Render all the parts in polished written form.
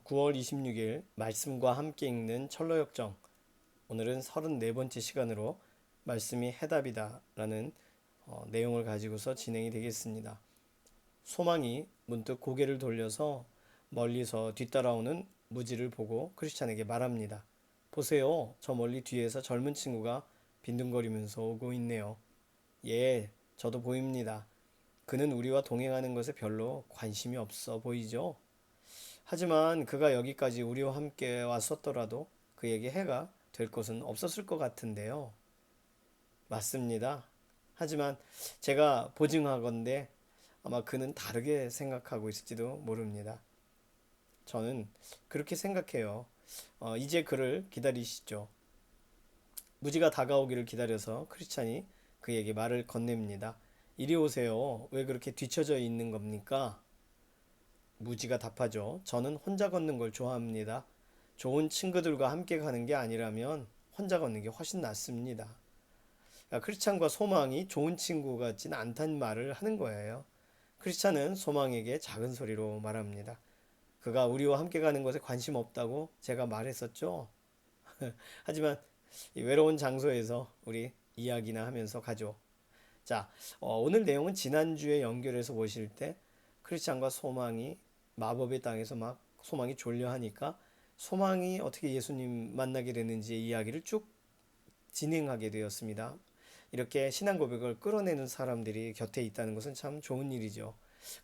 9월 26일 말씀과 함께 읽는 철로역정. 오늘은 34번째 시간으로 말씀이 해답이다 라는 내용을 가지고서 진행이 되겠습니다. 소망이 문득 고개를 돌려서 멀리서 뒤따라오는 무지를 보고 크리스찬에게 말합니다. 보세요. 저 멀리 뒤에서 젊은 친구가 빈둥거리면서 오고 있네요. 예, 저도 보입니다. 그는 우리와 동행하는 것에 별로 관심이 없어 보이죠? 하지만 그가 여기까지 우리와 함께 왔었더라도 그에게 해가 될 것은 없었을 것 같은데요. 맞습니다. 하지만 제가 보증하건대 아마 그는 다르게 생각하고 있을지도 모릅니다. 저는 그렇게 생각해요. 이제 그를 기다리시죠. 무지가 다가오기를 기다려서 크리스찬이 그에게 말을 건넵니다. 이리 오세요. 왜 그렇게 뒤처져 있는 겁니까? 무지가 답하죠. 저는 혼자 걷는 걸 좋아합니다. 좋은 친구들과 함께 가는 게 아니라면 혼자 걷는 게 훨씬 낫습니다. 크리스찬과 소망이 좋은 친구 같진 않다는 말을 하는 거예요. 크리스찬은 소망에게 작은 소리로 말합니다. 그가 우리와 함께 가는 것에 관심 없다고 제가 말했었죠. 하지만 이 외로운 장소에서 우리 이야기나 하면서 가죠. 자, 오늘 내용은 지난주에 연결해서 보실 때 크리스찬과 소망이 마법의 땅에서 막 소망이 졸려하니까 소망이 어떻게 예수님 만나게 되는지의 이야기를 쭉 진행하게 되었습니다. 이렇게 신앙 고백을 끌어내는 사람들이 곁에 있다는 것은 참 좋은 일이죠.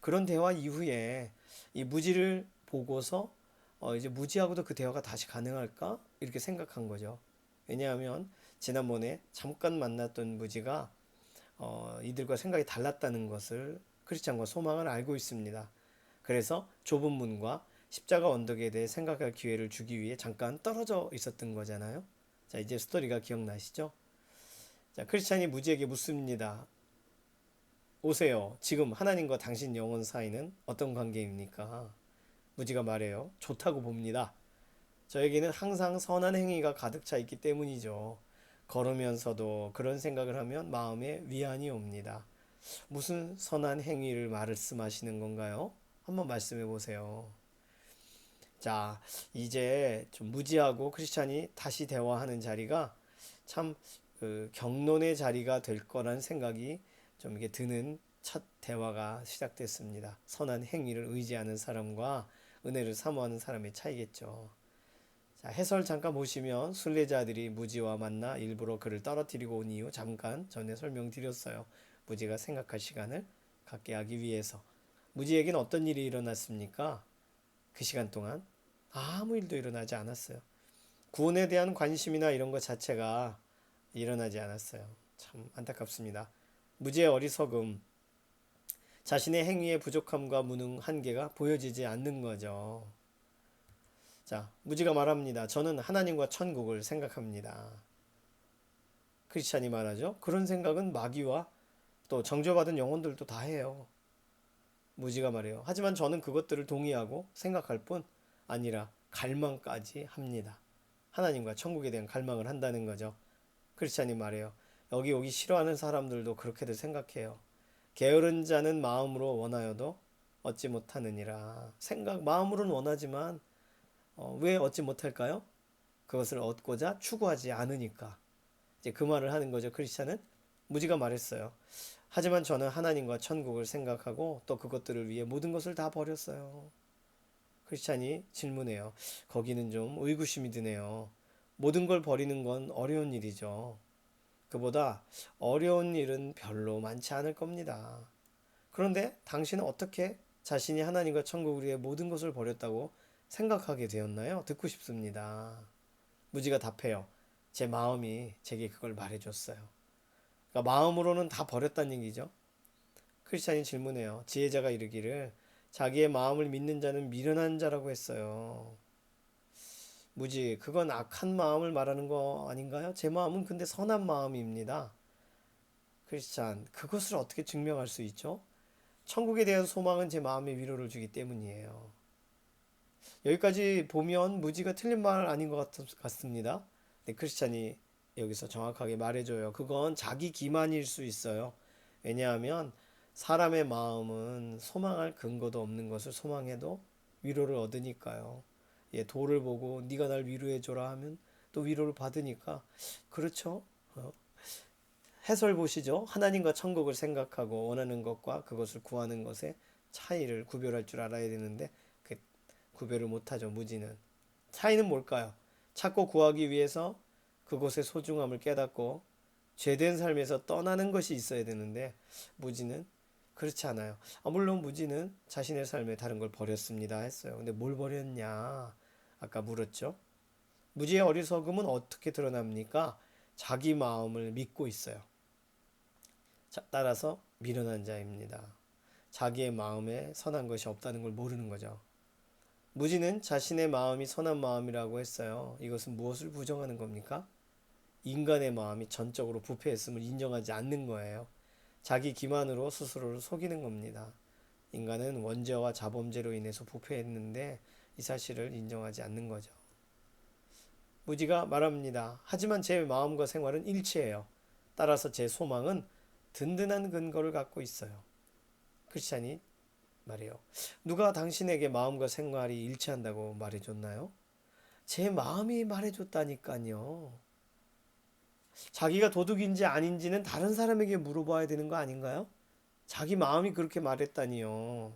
그런 대화 이후에 이 무지를 보고서 이제 무지하고도 그 대화가 다시 가능할까? 이렇게 생각한 거죠. 왜냐하면 지난번에 잠깐 만났던 무지가 이들과 생각이 달랐다는 것을 크리스찬과 소망을 알고 있습니다. 그래서 좁은 문과 십자가 언덕에 대해 생각할 기회를 주기 위해 잠깐 떨어져 있었던 거잖아요. 자, 이제 스토리가 기억나시죠? 자, 크리스찬이 무지에게 묻습니다. 오세요. 지금 하나님과 당신 영혼 사이는 어떤 관계입니까? 무지가 말해요. 좋다고 봅니다. 저에게는 항상 선한 행위가 가득 차 있기 때문이죠. 걸으면서도 그런 생각을 하면 마음에 위안이 옵니다. 무슨 선한 행위를 말씀하시는 건가요? 한번 말씀해 보세요. 자, 이제 좀 무지하고 크리스찬이 다시 대화하는 자리가 참 그 격론의 자리가 될 거란 생각이 좀 이게 드는 첫 대화가 시작됐습니다. 선한 행위를 의지하는 사람과 은혜를 사모하는 사람의 차이겠죠. 자, 해설 잠깐 보시면 순례자들이 무지와 만나 일부러 그를 떨어뜨리고 온 이유 잠깐 전에 설명드렸어요. 무지가 생각할 시간을 갖게 하기 위해서. 무지에게는 어떤 일이 일어났습니까? 그 시간 동안 아무 일도 일어나지 않았어요. 구원에 대한 관심이나 이런 것 자체가 일어나지 않았어요. 참 안타깝습니다. 무지의 어리석음, 자신의 행위의 부족함과 무능 한계가 보여지지 않는 거죠. 자, 무지가 말합니다. 저는 하나님과 천국을 생각합니다. 크리스찬이 말하죠. 그런 생각은 마귀와 또 정죄받은 영혼들도 다 해요. 무지가 말해요. 하지만 저는 그것들을 동의하고 생각할 뿐 아니라 갈망까지 합니다. 하나님과 천국에 대한 갈망을 한다는 거죠. 크리스찬이 말해요. 여기 오기 싫어하는 사람들도 그렇게들 생각해요. 게으른 자는 마음으로 원하여도 얻지 못하느니라. 마음으로는 원하지만 왜 얻지 못할까요? 그것을 얻고자 추구하지 않으니까. 이제 그 말을 하는 거죠. 크리스찬은 무지가 말했어요. 하지만 저는 하나님과 천국을 생각하고 또 그것들을 위해 모든 것을 다 버렸어요. 크리스찬이 질문해요. 거기는 좀 의구심이 드네요. 모든 걸 버리는 건 어려운 일이죠. 그보다 어려운 일은 별로 많지 않을 겁니다. 그런데 당신은 어떻게 자신이 하나님과 천국을 위해 모든 것을 버렸다고 생각하게 되었나요? 듣고 싶습니다. 무지가 답해요. 제 마음이 제게 그걸 말해줬어요. 그러니까 마음으로는 다 버렸다는 얘기죠. 크리스찬이 질문해요. 지혜자가 이르기를 자기의 마음을 믿는 자는 미련한 자라고 했어요. 무지, 그건 악한 마음을 말하는 거 아닌가요? 제 마음은 근데 선한 마음입니다. 크리스찬, 그것을 어떻게 증명할 수 있죠? 천국에 대한 소망은 제 마음의 위로를 주기 때문이에요. 여기까지 보면 무지가 틀린 말 아닌 것 같습니다. 근데 크리스찬이 여기서 정확하게 말해줘요. 그건 자기 기만일 수 있어요. 왜냐하면 사람의 마음은 소망할 근거도 없는 것을 소망해도 위로를 얻으니까요. 돌을 보고 네가 날 위로해 줘라 하면 또 위로를 받으니까 그렇죠. 해설 보시죠. 하나님과 천국을 생각하고 원하는 것과 그것을 구하는 것의 차이를 구별할 줄 알아야 되는데 그 구별을 못하죠. 무지는. 차이는 뭘까요? 찾고 구하기 위해서 그곳의 소중함을 깨닫고 죄된 삶에서 떠나는 것이 있어야 되는데 무지는 그렇지 않아요. 물론 무지는 자신의 삶에 다른 걸 버렸습니다 했어요. 근데 뭘 버렸냐? 아까 물었죠. 무지의 어리석음은 어떻게 드러납니까? 자기 마음을 믿고 있어요. 따라서 미련한 자입니다. 자기의 마음에 선한 것이 없다는 걸 모르는 거죠. 무지는 자신의 마음이 선한 마음이라고 했어요. 이것은 무엇을 부정하는 겁니까? 인간의 마음이 전적으로 부패했음을 인정하지 않는 거예요. 자기 기만으로 스스로를 속이는 겁니다. 인간은 원죄와 자범죄로 인해서 부패했는데 이 사실을 인정하지 않는 거죠. 무지가 말합니다. 하지만 제 마음과 생활은 일치해요. 따라서 제 소망은 든든한 근거를 갖고 있어요. 크리스찬이 말해요. 누가 당신에게 마음과 생활이 일치한다고 말해줬나요? 제 마음이 말해줬다니까요. 자기가 도둑인지 아닌지는 다른 사람에게 물어봐야 되는 거 아닌가요? 자기 마음이 그렇게 말했다니요.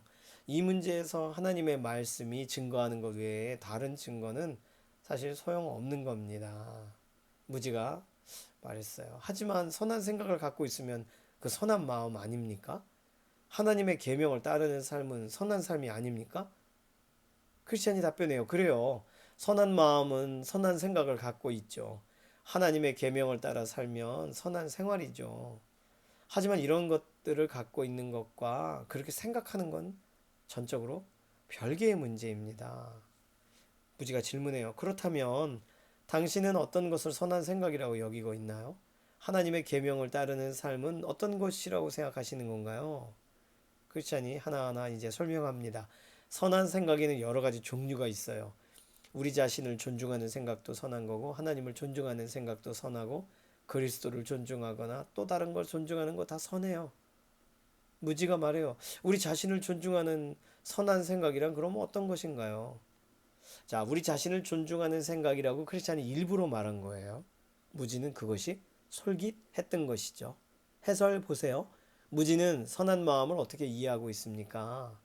이 문제에서 하나님의 말씀이 증거하는 것 외에 다른 증거는 사실 소용없는 겁니다. 무지가 말했어요. 하지만 선한 생각을 갖고 있으면 그 선한 마음 아닙니까? 하나님의 계명을 따르는 삶은 선한 삶이 아닙니까? 크리스찬이 답변해요. 그래요. 선한 마음은 선한 생각을 갖고 있죠. 하나님의 계명을 따라 살면 선한 생활이죠. 하지만 이런 것들을 갖고 있는 것과 그렇게 생각하는 건 전적으로 별개의 문제입니다. 무지가 질문해요. 그렇다면 당신은 어떤 것을 선한 생각이라고 여기고 있나요? 하나님의 계명을 따르는 삶은 어떤 것이라고 생각하시는 건가요? 크리스찬이 하나하나 이제 설명합니다. 선한 생각에는 여러 가지 종류가 있어요. 우리 자신을 존중하는 생각도 선한 거고 하나님을 존중하는 생각도 선하고 그리스도를 존중하거나 또 다른 걸 존중하는 거 다 선해요. 무지가 말해요. 우리 자신을 존중하는 선한 생각이란 그럼 어떤 것인가요? 자, 우리 자신을 존중하는 생각이라고 크리스찬이 일부러 말한 거예요. 무지는 그것이 솔깃했던 것이죠. 해설 보세요. 무지는 선한 마음을 어떻게 이해하고 있습니까?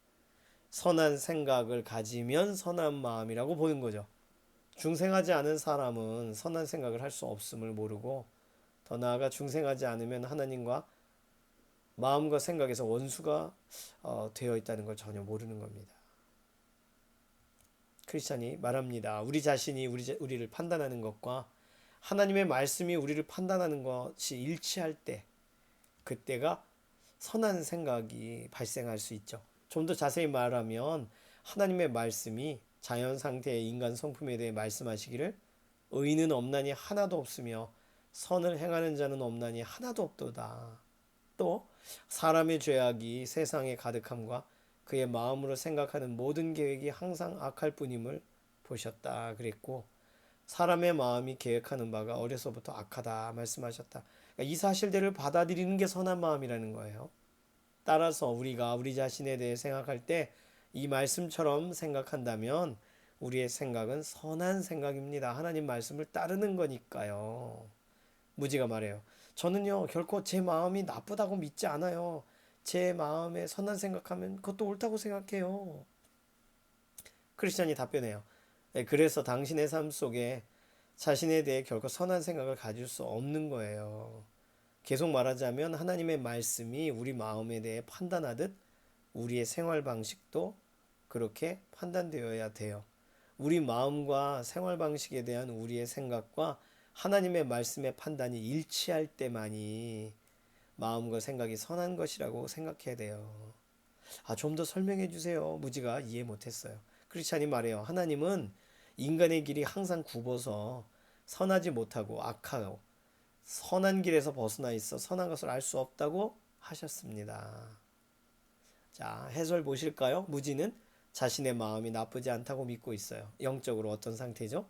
선한 생각을 가지면 선한 마음이라고 보는 거죠. 중생하지 않은 사람은 선한 생각을 할 수 없음을 모르고 더 나아가 중생하지 않으면 하나님과 마음과 생각에서 원수가 되어 있다는 걸 전혀 모르는 겁니다. 크리스찬이 말합니다. 우리 자신이 우리를 판단하는 것과 하나님의 말씀이 우리를 판단하는 것이 일치할 때 그때가 선한 생각이 발생할 수 있죠. 좀 더 자세히 말하면 하나님의 말씀이 자연 상태의 인간 성품에 대해 말씀하시기를 의인은 없나니 하나도 없으며 선을 행하는 자는 없나니 하나도 없도다. 또 사람의 죄악이 세상에 가득함과 그의 마음으로 생각하는 모든 계획이 항상 악할 뿐임을 보셨다 그랬고 사람의 마음이 계획하는 바가 어려서부터 악하다 말씀하셨다. 그러니까 이 사실들을 받아들이는 게 선한 마음이라는 거예요. 따라서 우리가 우리 자신에 대해 생각할 때 이 말씀처럼 생각한다면 우리의 생각은 선한 생각입니다. 하나님 말씀을 따르는 거니까요. 무지가 말해요. 저는요 결코 제 마음이 나쁘다고 믿지 않아요. 제 마음에 선한 생각하면 그것도 옳다고 생각해요. 크리스찬이 답변해요. 네, 그래서 당신의 삶 속에 자신에 대해 결코 선한 생각을 가질 수 없는 거예요. 계속 말하자면 하나님의 말씀이 우리 마음에 대해 판단하듯 우리의 생활 방식도 그렇게 판단되어야 돼요. 우리 마음과 생활 방식에 대한 우리의 생각과 하나님의 말씀의 판단이 일치할 때만이 마음과 생각이 선한 것이라고 생각해야 돼요. 좀 더 설명해 주세요. 무지가 이해 못했어요. 크리스찬이 말해요. 하나님은 인간의 길이 항상 굽어서 선하지 못하고 악하고 선한 길에서 벗어나 있어 선한 것을 알 수 없다고 하셨습니다. 자, 해설 보실까요? 무지는 자신의 마음이 나쁘지 않다고 믿고 있어요. 영적으로 어떤 상태죠?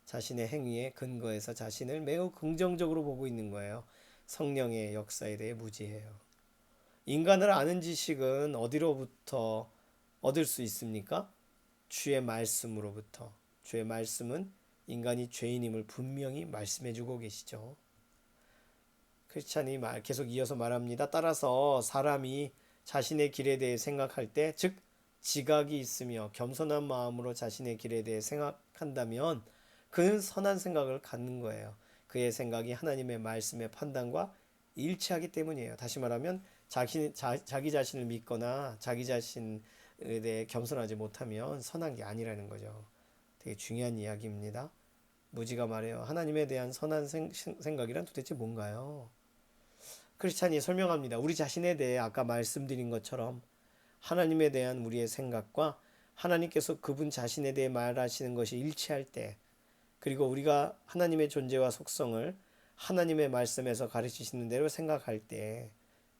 자신의 행위에 근거해서 자신을 매우 긍정적으로 보고 있는 거예요. 성령의 역사에 대해 무지해요. 인간을 아는 지식은 어디로부터 얻을 수 있습니까? 주의 말씀으로부터. 주의 말씀은 인간이 죄인임을 분명히 말씀해주고 계시죠. 크리스찬이 계속 이어서 말합니다. 따라서 사람이 자신의 길에 대해 생각할 때, 즉 지각이 있으며 겸손한 마음으로 자신의 길에 대해 생각한다면 그는 선한 생각을 갖는 거예요. 그의 생각이 하나님의 말씀의 판단과 일치하기 때문이에요. 다시 말하면 자기 자신을 믿거나 자기 자신에 대해 겸손하지 못하면 선한 게 아니라는 거죠. 되게 중요한 이야기입니다. 무지가 말해요. 하나님에 대한 선한 생각이란 도대체 뭔가요? 크리스찬이 설명합니다. 우리 자신에 대해 아까 말씀드린 것처럼 하나님에 대한 우리의 생각과 하나님께서 그분 자신에 대해 말하시는 것이 일치할 때, 그리고 우리가 하나님의 존재와 속성을 하나님의 말씀에서 가르치시는 대로 생각할 때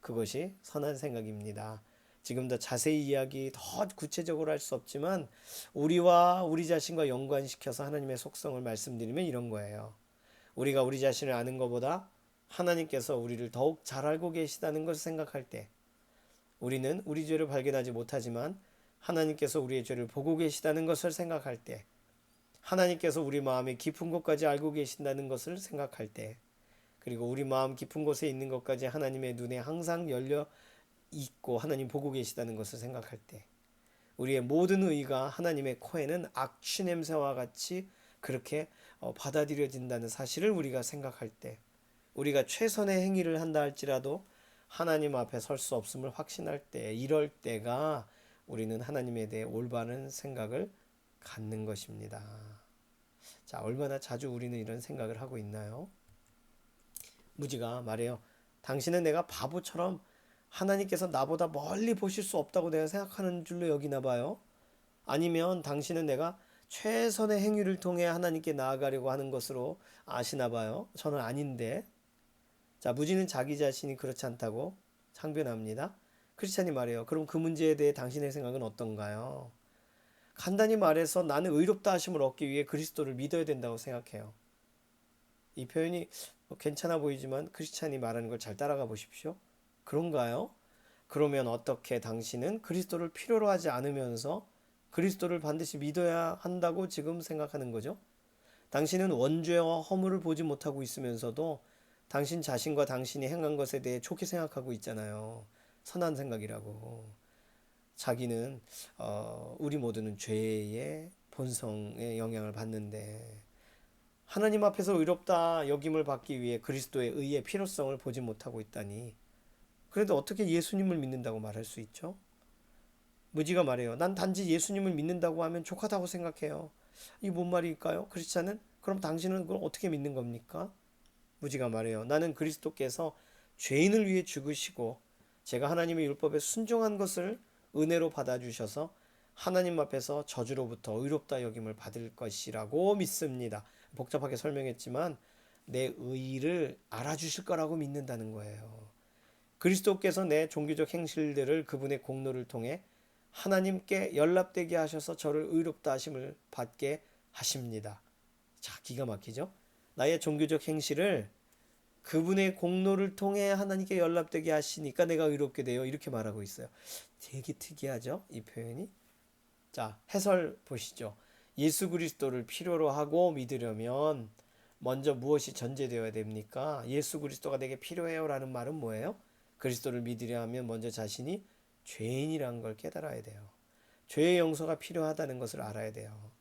그것이 선한 생각입니다. 지금 더 자세히 이야기 더 구체적으로 할 수 없지만 우리와 우리 자신과 연관시켜서 하나님의 속성을 말씀드리면 이런 거예요. 우리가 우리 자신을 아는 것보다 하나님께서 우리를 더욱 잘 알고 계시다는 것을 생각할 때, 우리는 우리 죄를 발견하지 못하지만 하나님께서 우리의 죄를 보고 계시다는 것을 생각할 때, 하나님께서 우리 마음의 깊은 곳까지 알고 계신다는 것을 생각할 때, 그리고 우리 마음 깊은 곳에 있는 것까지 하나님의 눈에 항상 열려 있고 하나님 보고 계시다는 것을 생각할 때, 우리의 모든 의가 하나님의 코에는 악취 냄새와 같이 그렇게 받아들여진다는 사실을 우리가 생각할 때, 우리가 최선의 행위를 한다 할지라도 하나님 앞에 설 수 없음을 확신할 때, 이럴 때가 우리는 하나님에 대해 올바른 생각을 갖는 것입니다. 자, 얼마나 자주 우리는 이런 생각을 하고 있나요? 무지가 말해요. 당신은 내가 바보처럼 하나님께서 나보다 멀리 보실 수 없다고 내가 생각하는 줄로 여기나 봐요. 아니면 당신은 내가 최선의 행위를 통해 하나님께 나아가려고 하는 것으로 아시나 봐요. 저는 아닌데. 자, 무지는 자기 자신이 그렇지 않다고 상변합니다. 크리스찬이 말해요. 그럼 그 문제에 대해 당신의 생각은 어떤가요? 간단히 말해서 나는 의롭다 하심을 얻기 위해 그리스도를 믿어야 된다고 생각해요. 이 표현이 괜찮아 보이지만 크리스찬이 말하는 걸 잘 따라가 보십시오. 그런가요? 그러면 어떻게 당신은 그리스도를 필요로 하지 않으면서 그리스도를 반드시 믿어야 한다고 지금 생각하는 거죠? 당신은 원죄와 허물을 보지 못하고 있으면서도 당신 자신과 당신이 행한 것에 대해 좋게 생각하고 있잖아요. 선한 생각이라고. 자기는 우리 모두는 죄의 본성의 영향을 받는데 하나님 앞에서 의롭다 여김을 받기 위해 그리스도의 의의 필요성을 보지 못하고 있다니, 그래도 어떻게 예수님을 믿는다고 말할 수 있죠? 무지가 말해요. 난 단지 예수님을 믿는다고 하면 족하다고 생각해요. 이게 뭔 말일까요? 크리스찬은? 그럼 당신은 그걸 어떻게 믿는 겁니까? 무지가 말해요. 나는 그리스도께서 죄인을 위해 죽으시고 제가 하나님의 율법에 순종한 것을 은혜로 받아주셔서 하나님 앞에서 저주로부터 의롭다 여김을 받을 것이라고 믿습니다. 복잡하게 설명했지만 내 의의를 알아주실 거라고 믿는다는 거예요. 그리스도께서 내 종교적 행실들을 그분의 공로를 통해 하나님께 연락되게 하셔서 저를 의롭다 하심을 받게 하십니다. 자, 기가 막히죠? 나의 종교적 행실을 그분의 공로를 통해 하나님께 연락되게 하시니까 내가 의롭게 돼요. 이렇게 말하고 있어요. 되게 특이하죠? 이 표현이. 자, 해설 보시죠. 예수 그리스도를 필요로 하고 믿으려면 먼저 무엇이 전제되어야 됩니까? 예수 그리스도가 내게 필요해요 라는 말은 뭐예요? 그리스도를 믿으려 하면 먼저 자신이 죄인이라는 걸 깨달아야 돼요. 죄의 용서가 필요하다는 것을 알아야 돼요.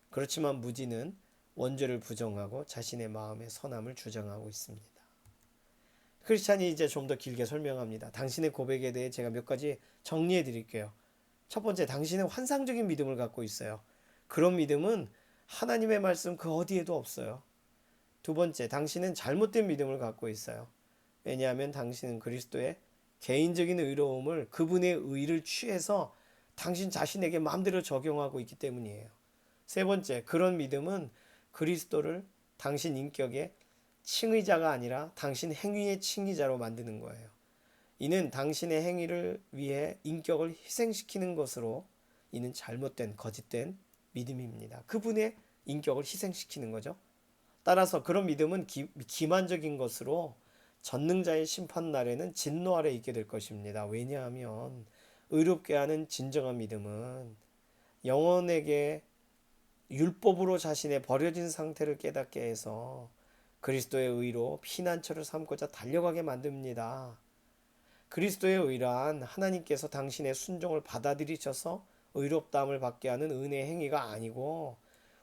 그렇지만 무지는 원죄를 부정하고 자신의 마음의 선함을 주장하고 있습니다. 크리스찬이 이제 좀 더 길게 설명합니다. 당신의 고백에 대해 제가 몇 가지 정리해 드릴게요. 첫 번째, 당신은 환상적인 믿음을 갖고 있어요. 그런 믿음은 하나님의 말씀 그 어디에도 없어요. 두 번째, 당신은 잘못된 믿음을 갖고 있어요. 왜냐하면 당신은 그리스도의 개인적인 의로움을, 그분의 의를 취해서 당신 자신에게 마음대로 적용하고 있기 때문이에요. 세 번째, 그런 믿음은 그리스도를 당신 인격의 칭의자가 아니라 당신 행위의 칭의자로 만드는 거예요. 이는 당신의 행위를 위해 인격을 희생시키는 것으로, 이는 잘못된 거짓된 믿음입니다. 그분의 인격을 희생시키는 거죠. 따라서 그런 믿음은 기만적인 것으로 전능자의 심판날에는 진노 아래 있게 될 것입니다. 왜냐하면 의롭게 하는 진정한 믿음은 영혼에게 율법으로 자신의 버려진 상태를 깨닫게 해서 그리스도의 의로 피난처를 삼고자 달려가게 만듭니다. 그리스도의 의란 하나님께서 당신의 순종을 받아들이셔서 의롭다함을 받게 하는 은혜의 행위가 아니고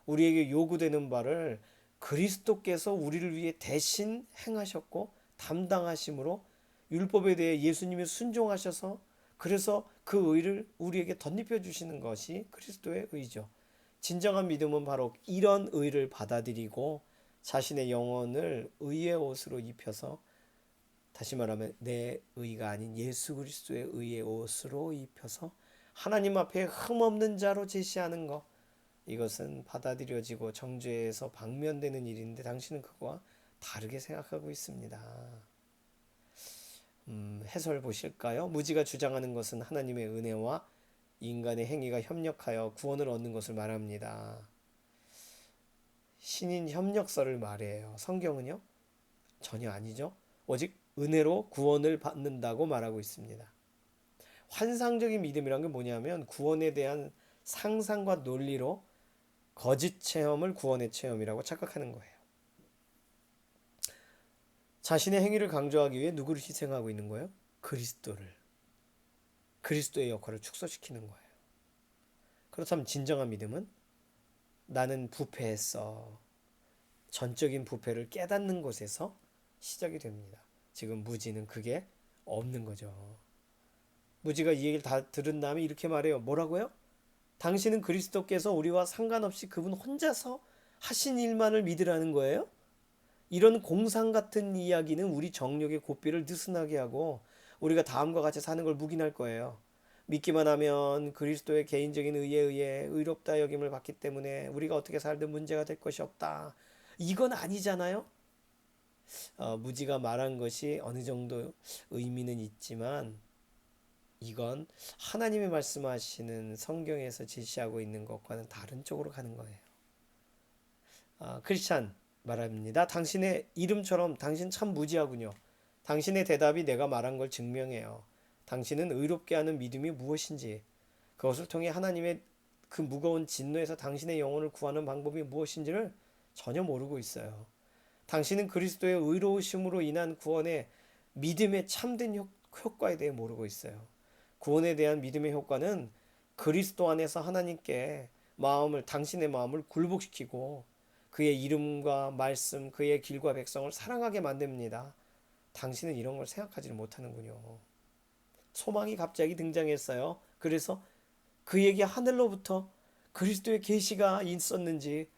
우리에게 요구되는 바를 그리스도께서 우리를 위해 대신 행하셨고 담당하심으로 율법에 대해 예수님이 순종하셔서 그래서 그 의를 우리에게 덧입혀 주시는 것이 그리스도의 의죠. 진정한 믿음은 바로 이런 의를 받아들이고 자신의 영혼을 의의 옷으로 입혀서, 다시 말하면 내 의가 아닌 예수 그리스도의 의의 옷으로 입혀서 하나님 앞에 흠없는 자로 제시하는 것, 이것은 받아들여지고 정죄에서 방면되는 일인데 당신은 그거와 다르게 생각하고 있습니다. 해설 보실까요? 무지가 주장하는 것은 하나님의 은혜와 인간의 행위가 협력하여 구원을 얻는 것을 말합니다. 신인 협력설을 말해요. 성경은요? 전혀 아니죠. 오직 은혜로 구원을 받는다고 말하고 있습니다. 환상적인 믿음이란 게 뭐냐면 구원에 대한 상상과 논리로 거짓 체험을 구원의 체험이라고 착각하는 거예요. 자신의 행위를 강조하기 위해 누구를 희생하고 있는 거예요? 그리스도를. 그리스도의 역할을 축소시키는 거예요. 그렇다면 진정한 믿음은 나는 부패했어. 전적인 부패를 깨닫는 곳에서 시작이 됩니다. 지금 무지는 그게 없는 거죠. 무지가 이 얘기를 다 들은 다음에 이렇게 말해요. 뭐라고요? 당신은 그리스도께서 우리와 상관없이 그분 혼자서 하신 일만을 믿으라는 거예요? 이런 공상 같은 이야기는 우리 정욕의 고삐를 느슨하게 하고 우리가 다음과 같이 사는 걸 묵인할 거예요. 믿기만 하면 그리스도의 개인적인 의에 의해 의롭다 여김을 받기 때문에 우리가 어떻게 살든 문제가 될 것이 없다. 이건 아니잖아요. 무지가 말한 것이 어느 정도 의미는 있지만 이건 하나님이 말씀하시는 성경에서 제시하고 있는 것과는 다른 쪽으로 가는 거예요. 크리스찬 말합니다. 당신의 이름처럼 당신 참 무지하군요. 당신의 대답이 내가 말한 걸 증명해요. 당신은 의롭게 하는 믿음이 무엇인지, 그것을 통해 하나님의 그 무거운 진노에서 당신의 영혼을 구하는 방법이 무엇인지를 전혀 모르고 있어요. 당신은 그리스도의 의로우심으로 인한 구원의 믿음의 참된 효과에 대해 모르고 있어요. 구원에 대한 믿음의 효과는 그리스도 안에서 하나님께 당신의 마음을 굴복시키고 그의 이름과 말씀, 그의 길과 백성을 사랑하게 만듭니다. 당신은 이런 걸 생각하지 못하는군요. 소망이 갑자기 등장했어요. 그래서 그에게 하늘로부터 그리스도의 계시가 있었는지,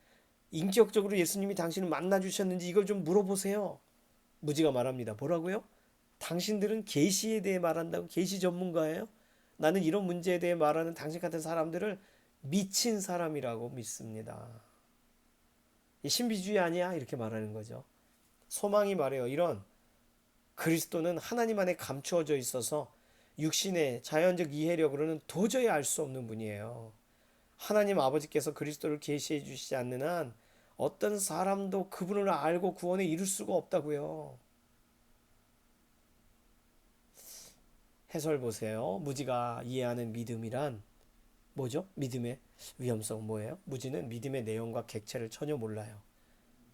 인격적으로 예수님이 당신을 만나 주셨는지 이걸 좀 물어보세요. 무지가 말합니다. 뭐라고요? 당신들은 계시에 대해 말한다고? 계시 전문가예요? 나는 이런 문제에 대해 말하는 당신 같은 사람들을 미친 사람이라고 믿습니다. 이 신비주의 아니야? 이렇게 말하는 거죠. 소망이 말해요. 이런 그리스도는 하나님 안에 감추어져 있어서 육신의 자연적 이해력으로는 도저히 알 수 없는 분이에요. 하나님 아버지께서 그리스도를 계시해 주시지 않는 한 어떤 사람도 그분을 알고 구원에 이룰 수가 없다고요. 해설 보세요. 무지가 이해하는 믿음이란 뭐죠? 믿음의 위험성은 뭐예요? 무지는 믿음의 내용과 객체를 전혀 몰라요.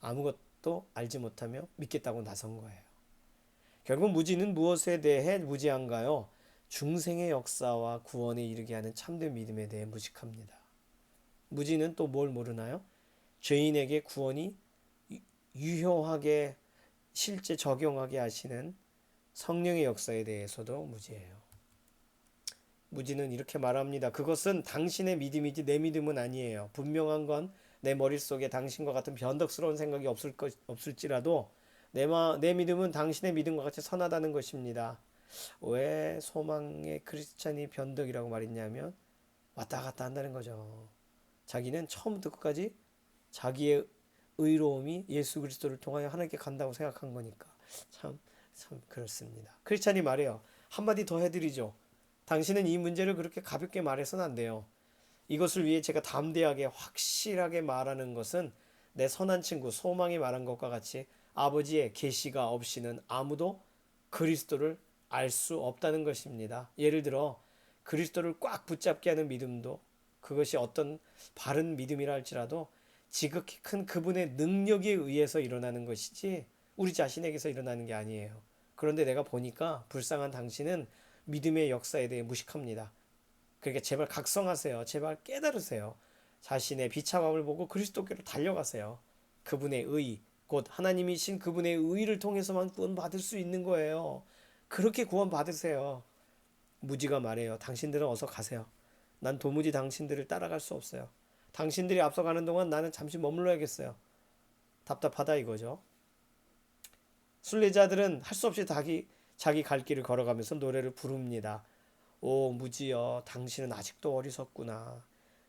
아무것도 알지 못하며 믿겠다고 나선 거예요. 결국 무지는 무엇에 대해 무지한가요? 중생의 역사와 구원에 이르게 하는 참된 믿음에 대해 무식합니다. 무지는 또 뭘 모르나요? 죄인에게 구원이 유효하게 실제 적용하게 하시는 성령의 역사에 대해서도 무지해요. 무지는 이렇게 말합니다. 그것은 당신의 믿음이지 내 믿음은 아니에요. 분명한 건 내 머릿속에 당신과 같은 변덕스러운 생각이 없을지라도 내 믿음은 당신의 믿음과 같이 선하다는 것입니다. 왜 소망의 크리스찬이 변덕이라고 말했냐면 왔다 갔다 한다는 거죠. 자기는 처음부터 끝까지 자기의 의로움이 예수 그리스도를 통하여 하나님께 간다고 생각한 거니까 참 그렇습니다. 크리스찬이 말해요. 한마디 더 해드리죠. 당신은 이 문제를 그렇게 가볍게 말해서는 안 돼요. 이것을 위해 제가 담대하게 확실하게 말하는 것은 내 선한 친구 소망이 말한 것과 같이 아버지의 계시가 없이는 아무도 그리스도를 알 수 없다는 것입니다. 예를 들어 그리스도를 꽉 붙잡게 하는 믿음도 그것이 어떤 바른 믿음이라 할지라도 지극히 큰 그분의 능력에 의해서 일어나는 것이지 우리 자신에게서 일어나는 게 아니에요. 그런데 내가 보니까 불쌍한 당신은 믿음의 역사에 대해 무식합니다. 그러니까 제발 각성하세요. 제발 깨달으세요. 자신의 비참함을 보고 그리스도께로 달려가세요. 그분의 의, 곧 하나님이신 그분의 의를 통해서만 구원받을 수 있는 거예요. 그렇게 구원받으세요. 무지가 말해요. 당신들은 어서 가세요. 난 도무지 당신들을 따라갈 수 없어요. 당신들이 앞서가는 동안 나는 잠시 머물러야겠어요. 답답하다 이거죠. 순례자들은 할 수 없이 자기 갈 길을 걸어가면서 노래를 부릅니다. 오 무지여 당신은 아직도 어리석구나.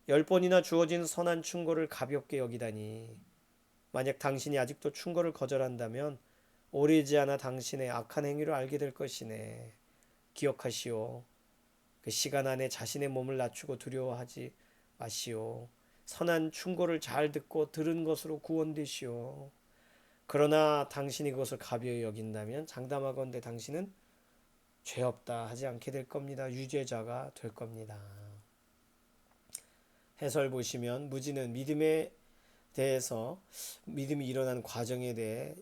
10번이나 주어진 선한 충고를 가볍게 여기다니. 만약 당신이 아직도 충고를 거절한다면 오래지 않아 당신의 악한 행위를 알게 될 것이네. 기억하시오. 그 시간 안에 자신의 몸을 낮추고 두려워하지 마시오. 선한 충고를 잘 듣고 들은 것으로 구원되시오. 그러나 당신이 그것을 가벼이 여긴다면 장담하건대 당신은 죄 없다 하지 않게 될 겁니다. 유죄자가 될 겁니다. 해설 보시면 무지는 믿음에 대해서 믿음이 일어나는 과정에 대해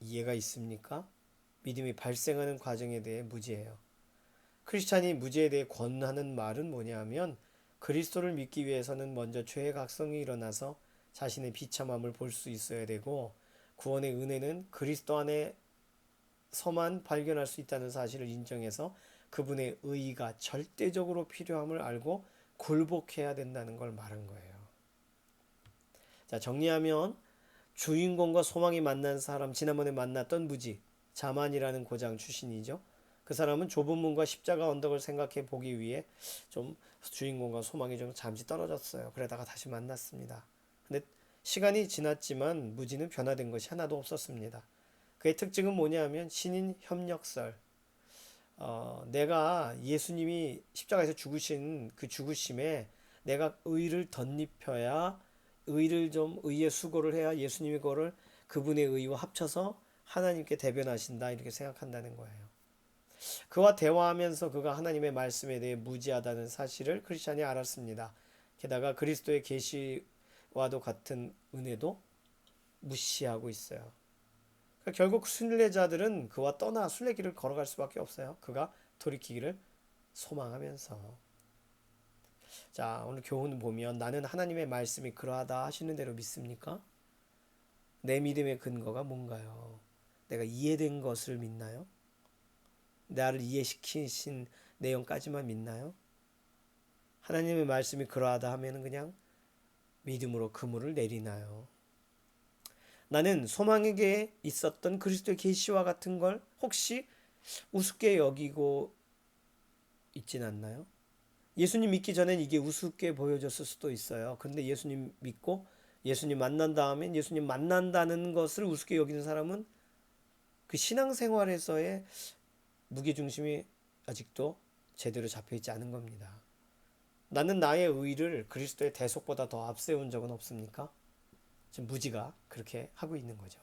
이해가 있습니까? 믿음이 발생하는 과정에 대해 무지예요. 크리스찬이 무지에 대해 권하는 말은 뭐냐면 그리스도를 믿기 위해서는 먼저 죄의 각성이 일어나서 자신의 비참함을 볼 수 있어야 되고 구원의 은혜는 그리스도 안에서만 발견할 수 있다는 사실을 인정해서 그분의 의의가 절대적으로 필요함을 알고 굴복해야 된다는 걸 말한 거예요. 자, 정리하면 주인공과 소망이 만난 사람, 지난번에 만났던 무지, 자만이라는 고장 출신이죠. 그 사람은 좁은 문과 십자가 언덕을 생각해 보기 위해 좀 주인공과 소망이 좀 잠시 떨어졌어요. 그러다가 다시 만났습니다. 근데 시간이 지났지만 무지는 변화된 것이 하나도 없었습니다. 그의 특징은 뭐냐면 신인 협력설. 내가 예수님이 십자가에서 죽으신 그 죽으심에 내가 의를 덧입혀야 의의 수고를 해야 예수님이 그거를 그분의 의와 합쳐서 하나님께 대변하신다 이렇게 생각한다는 거예요. 그와 대화하면서 그가 하나님의 말씀에 대해 무지하다는 사실을 크리스찬이 알았습니다. 게다가 그리스도의 계시와도 같은 은혜도 무시하고 있어요. 그러니까 결국 순례자들은 그와 떠나 순례길을 걸어갈 수밖에 없어요. 그가 돌이키기를 소망하면서. 자, 오늘 교훈 보면 나는 하나님의 말씀이 그러하다 하시는 대로 믿습니까? 내 믿음의 근거가 뭔가요? 내가 이해된 것을 믿나요? 나를 이해시키신 내용까지만 믿나요? 하나님의 말씀이 그러하다 하면 그냥 믿음으로 그물을 내리나요? 나는 소망에게 있었던 그리스도의 계시와 같은 걸 혹시 우습게 여기고 있진 않나요? 예수님 믿기 전엔 이게 우습게 보여졌을 수도 있어요. 그런데 예수님 믿고 예수님 만난 다음에 예수님 만난다는 것을 우습게 여기는 사람은 그 신앙생활에서의 무게중심이 아직도 제대로 잡혀있지 않은 겁니다. 나는 나의 의를 그리스도의 대속보다 더 앞세운 적은 없습니까? 지금 무지가 그렇게 하고 있는 거죠.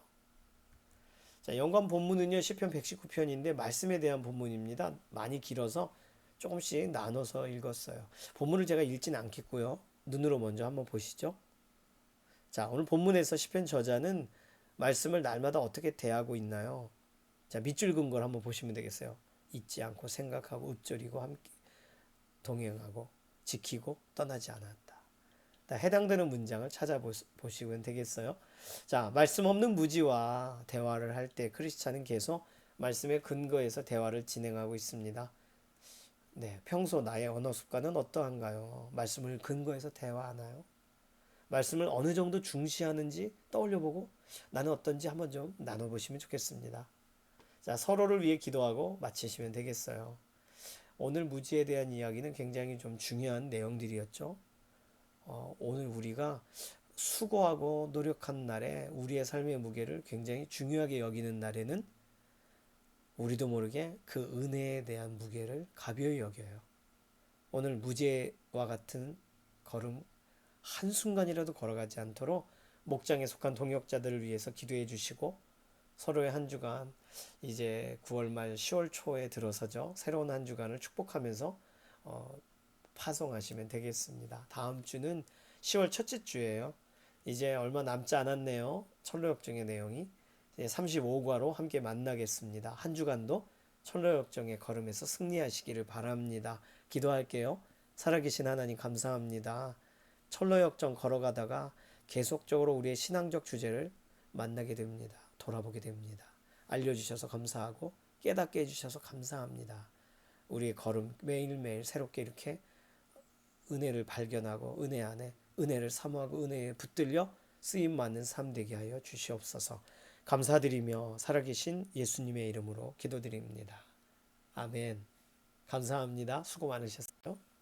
자, 연관 본문은요 시편 119편인데 말씀에 대한 본문입니다. 많이 길어서 조금씩 나눠서 읽었어요. 본문을 제가 읽지는 않겠고요. 눈으로 먼저 한번 보시죠. 자, 오늘 본문에서 시편 저자는 말씀을 날마다 어떻게 대하고 있나요? 자, 밑줄 긋은 걸 한번 보시면 되겠어요. 잊지 않고 생각하고 읊조리고 함께 동행하고 지키고 떠나지 않았다. 해당되는 문장을 찾아보시면 되겠어요. 자, 말씀 없는 무지와 대화를 할 때 크리스찬은 계속 말씀의 근거에서 대화를 진행하고 있습니다. 네, 평소 나의 언어 습관은 어떠한가요? 말씀을 근거해서 대화하나요? 말씀을 어느 정도 중시하는지 떠올려보고 나는 어떤지 한번 좀 나눠보시면 좋겠습니다. 자, 서로를 위해 기도하고 마치시면 되겠어요. 오늘 무지에 대한 이야기는 굉장히 좀 중요한 내용들이었죠. 오늘 우리가 수고하고 노력한 날에 우리의 삶의 무게를 굉장히 중요하게 여기는 날에는 우리도 모르게 그 은혜에 대한 무게를 가벼이 여겨요. 오늘 무지와 같은 걸음 한순간이라도 걸어가지 않도록 목장에 속한 동역자들을 위해서 기도해 주시고 서로의 한 주간 이제 9월 말 10월 초에 들어서죠. 새로운 한 주간을 축복하면서 파송하시면 되겠습니다. 다음 주는 10월 첫째 주예요. 이제 얼마 남지 않았네요. 철로역정의 내용이. 35과로 함께 만나겠습니다. 한 주간도 철로역정의 걸음에서 승리하시기를 바랍니다. 기도할게요. 살아계신 하나님 감사합니다. 철로역정 걸어가다가 계속적으로 우리의 신앙적 주제를 만나게 됩니다. 돌아보게 됩니다. 알려주셔서 감사하고 깨닫게 해주셔서 감사합니다. 우리의 걸음 매일매일 새롭게 이렇게 은혜를 발견하고 은혜 안에 은혜를 사모하고 은혜에 붙들려 쓰임 받는 삶 되게 하여 주시옵소서. 감사드리며 살아계신 예수님의 이름으로 기도드립니다. 아멘. 감사합니다. 수고 많으셨어요.